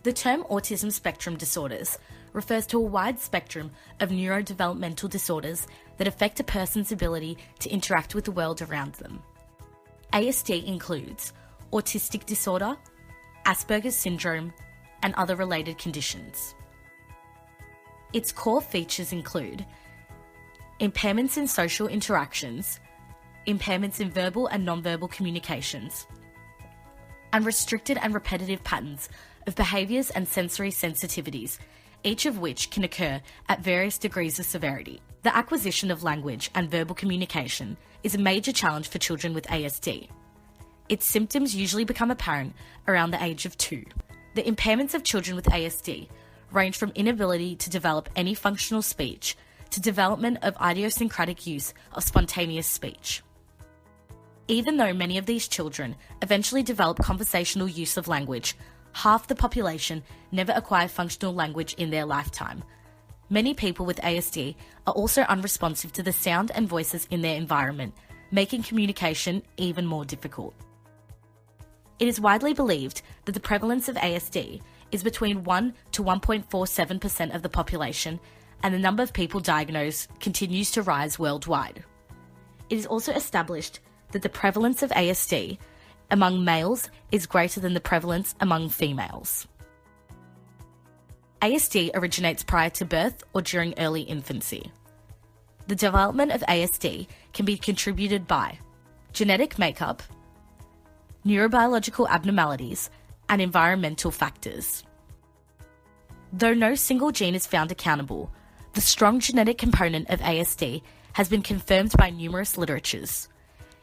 The term autism spectrum disorders refers to a wide spectrum of neurodevelopmental disorders that affect a person's ability to interact with the world around them. ASD includes autistic disorder, Asperger's syndrome, and other related conditions. Its core features include impairments in social interactions, impairments in verbal and nonverbal communications, and restricted and repetitive patterns of behaviours and sensory sensitivities, each of which can occur at various degrees of severity. The acquisition of language and verbal communication is a major challenge for children with ASD. Its symptoms usually become apparent around the age of 2. The impairments of children with ASD range from inability to develop any functional speech to development of idiosyncratic use of spontaneous speech. Even though many of these children eventually develop conversational use of language, half the population never acquire functional language in their lifetime. Many people with ASD are also unresponsive to the sound and voices in their environment, making communication even more difficult. It is widely believed that the prevalence of ASD is between 1 to 1.47% of the population, and the number of people diagnosed continues to rise worldwide. It is also established that the prevalence of ASD among males is greater than the prevalence among females. ASD originates prior to birth or during early infancy. The development of ASD can be contributed by genetic makeup, neurobiological abnormalities, and environmental factors. Though no single gene is found accountable, the strong genetic component of ASD has been confirmed by numerous literatures.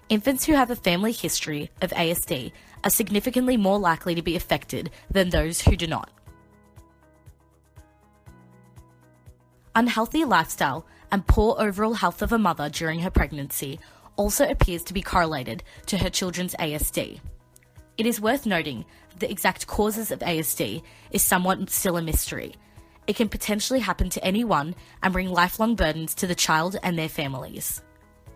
Infants who have a family history of ASD are significantly more likely to be affected than those who do not. Unhealthy lifestyle and poor overall health of a mother during her pregnancy also appears to be correlated to her children's ASD. It is worth noting that the exact causes of ASD is somewhat still a mystery. It can potentially happen to anyone and bring lifelong burdens to the child and their families.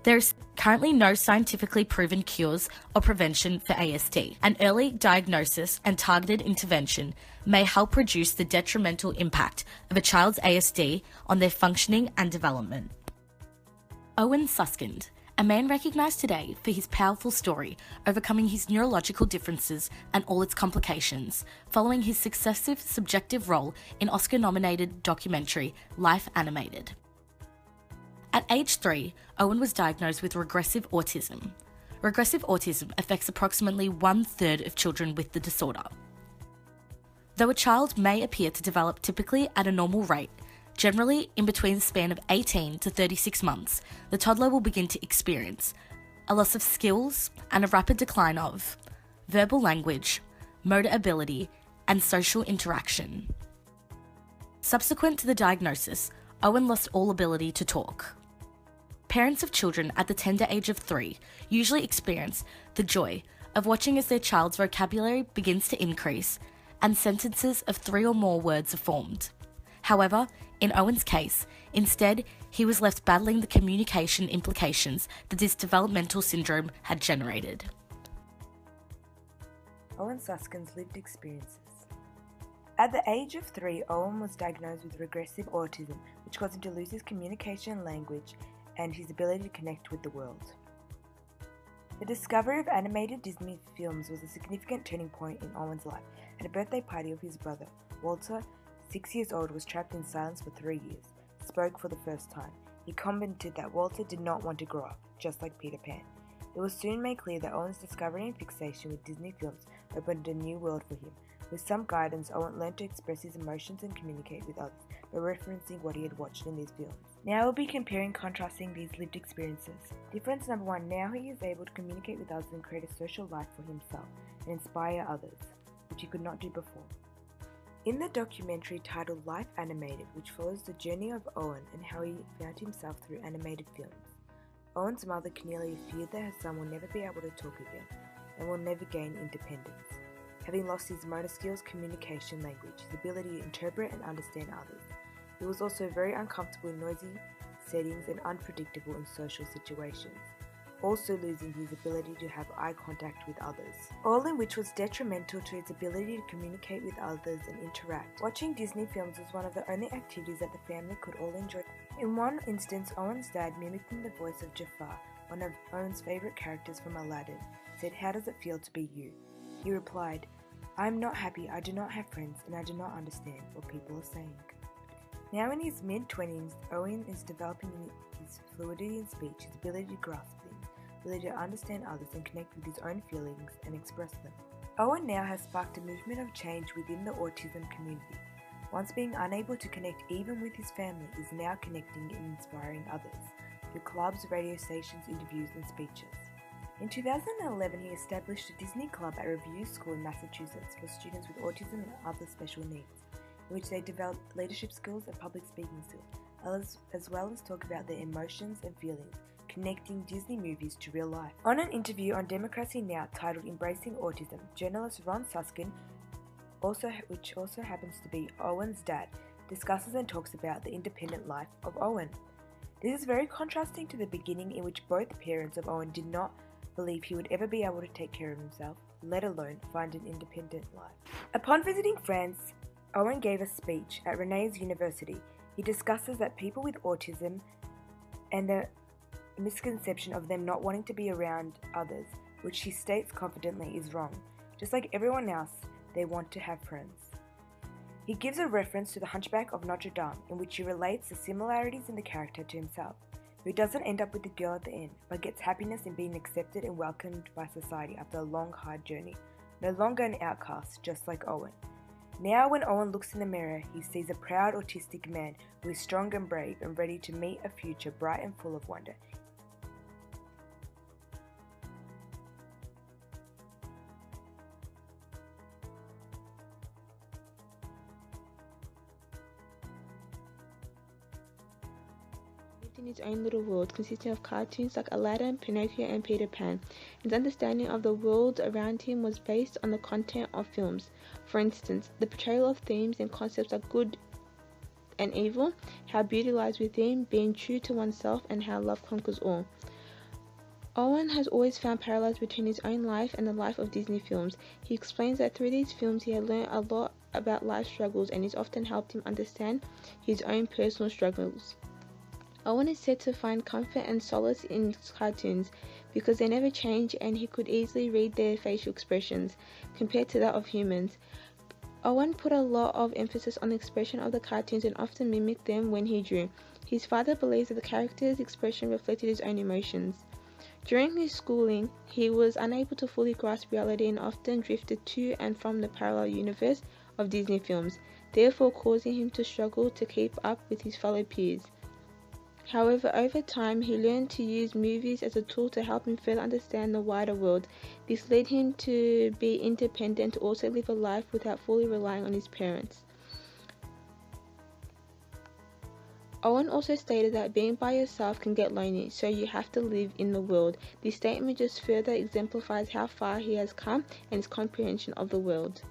There is currently no scientifically proven cures or prevention for ASD. An early diagnosis and targeted intervention may help reduce the detrimental impact of a child's ASD on their functioning and development. Owen Suskind, a man recognised today for his powerful story overcoming his neurological differences and all its complications, following his successive subjective role in Oscar-nominated documentary Life Animated. At age 3, Owen was diagnosed with regressive autism. Regressive autism affects approximately 1/3 of children with the disorder. Though a child may appear to develop typically at a normal rate, generally in between the span of 18 to 36 months, the toddler will begin to experience a loss of skills and a rapid decline of verbal language, motor ability, and social interaction. Subsequent to the diagnosis, Owen lost all ability to talk. Parents of children at the tender age of 3 usually experience the joy of watching as their child's vocabulary begins to increase and sentences of 3 or more words are formed. However, in Owen's case, instead, he was left battling the communication implications that this developmental syndrome had generated. Owen Suskind's lived experiences. At the age of 3, Owen was diagnosed with regressive autism, which caused him to lose his communication and language and his ability to connect with the world. The discovery of animated Disney films was a significant turning point in Owen's life. At a birthday party of his brother, Walter, 6 years old, was trapped in silence for 3 years, spoke for the first time. He commented that Walter did not want to grow up, just like Peter Pan. It was soon made clear that Owen's discovery and fixation with Disney films opened a new world for him. With some guidance, Owen learned to express his emotions and communicate with others by referencing what he had watched in these films. Now we'll be comparing and contrasting these lived experiences. Difference number 1, now he is able to communicate with others and create a social life for himself and inspire others, which he could not do before. In the documentary titled Life Animated, which follows the journey of Owen and how he found himself through animated films, Owen's mother Cornelia feared that her son will never be able to talk again and will never gain independence, having lost his motor skills, communication, language, his ability to interpret and understand others. He was also very uncomfortable in noisy settings and unpredictable in social situations. also losing his ability to have eye contact with others, all in which was detrimental to his ability to communicate with others and interact. Watching Disney films was one of the only activities that the family could all enjoy. In one instance, Owen's dad, mimicking the voice of Jafar, one of Owen's favourite characters from Aladdin, said, "How does it feel to be you?" He replied, "I am not happy, I do not have friends, and I do not understand what people are saying." Now in his mid-20s, Owen is developing his fluidity in speech, his ability to grasp things, ability to understand others and connect with his own feelings and express them. Owen now has sparked a movement of change within the autism community. Once being unable to connect even with his family, is now connecting and inspiring others through clubs, radio stations, interviews and speeches. In 2011, he established a Disney Club at Review School in Massachusetts for students with autism and other special needs, in which they develop leadership skills and public speaking skills, as well as talk about their emotions and feelings, connecting Disney movies to real life. On an interview on Democracy Now! Titled Embracing Autism, journalist Ron Suskin, which also happens to be Owen's dad, discusses and talks about the independent life of Owen. This is very contrasting to the beginning, in which both parents of Owen did not believe he would ever be able to take care of himself, let alone find an independent life. Upon visiting France, Owen gave a speech at Renee's University. He discusses that people with autism and the misconception of them not wanting to be around others, which he states confidently is wrong. Just like everyone else, they want to have friends. He gives a reference to the Hunchback of Notre Dame, in which he relates the similarities in the character to himself, who doesn't end up with the girl at the end, but gets happiness in being accepted and welcomed by society after a long, hard journey. No longer an outcast, just like Owen. Now when Owen looks in the mirror, he sees a proud autistic man who is strong and brave and ready to meet a future bright and full of wonder. In his own little world, consisting of cartoons like Aladdin, Pinocchio and Peter Pan. His understanding of the world around him was based on the content of films. For instance, the portrayal of themes and concepts like good and evil, how beauty lies within, being true to oneself, and how love conquers all. Owen has always found parallels between his own life and the life of Disney films. He explains that through these films he had learned a lot about life struggles, and it's often helped him understand his own personal struggles. Owen is said to find comfort and solace in cartoons because they never change, and he could easily read their facial expressions compared to that of humans. Owen put a lot of emphasis on the expression of the cartoons and often mimicked them when he drew. His father believes that the character's expression reflected his own emotions. During his schooling, he was unable to fully grasp reality and often drifted to and from the parallel universe of Disney films, therefore causing him to struggle to keep up with his fellow peers. However, over time, he learned to use movies as a tool to help him further understand the wider world. This led him to be independent and to also live a life without fully relying on his parents. Owen also stated that being by yourself can get lonely, so you have to live in the world. This statement just further exemplifies how far he has come and his comprehension of the world.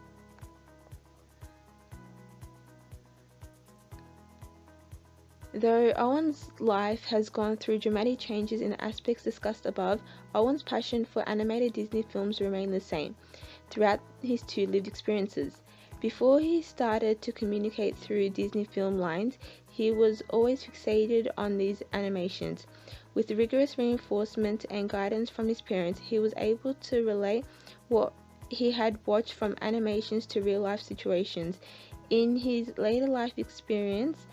Though Owen's life has gone through dramatic changes in the aspects discussed above, Owen's passion for animated Disney films remained the same throughout his two lived experiences. Before he started to communicate through Disney film lines, he was always fixated on these animations. With rigorous reinforcement and guidance from his parents, he was able to relate what he had watched from animations to real-life situations. In his later life experience,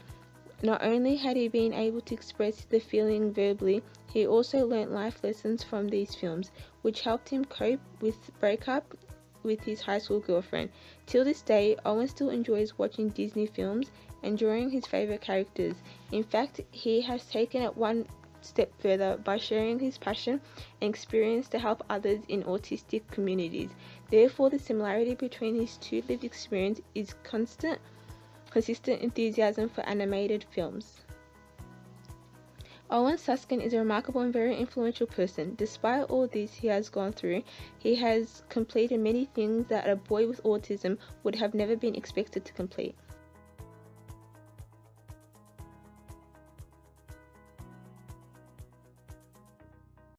not only had he been able to express the feeling verbally, he also learnt life lessons from these films, which helped him cope with breakup with his high school girlfriend. Till this day, Owen still enjoys watching Disney films and drawing his favourite characters. In fact, he has taken it one step further by sharing his passion and experience to help others in autistic communities. Therefore, the similarity between his two lived experiences is consistent enthusiasm for animated films. Owen Susskind is a remarkable and very influential person. Despite all this he has gone through, he has completed many things that a boy with autism would have never been expected to complete.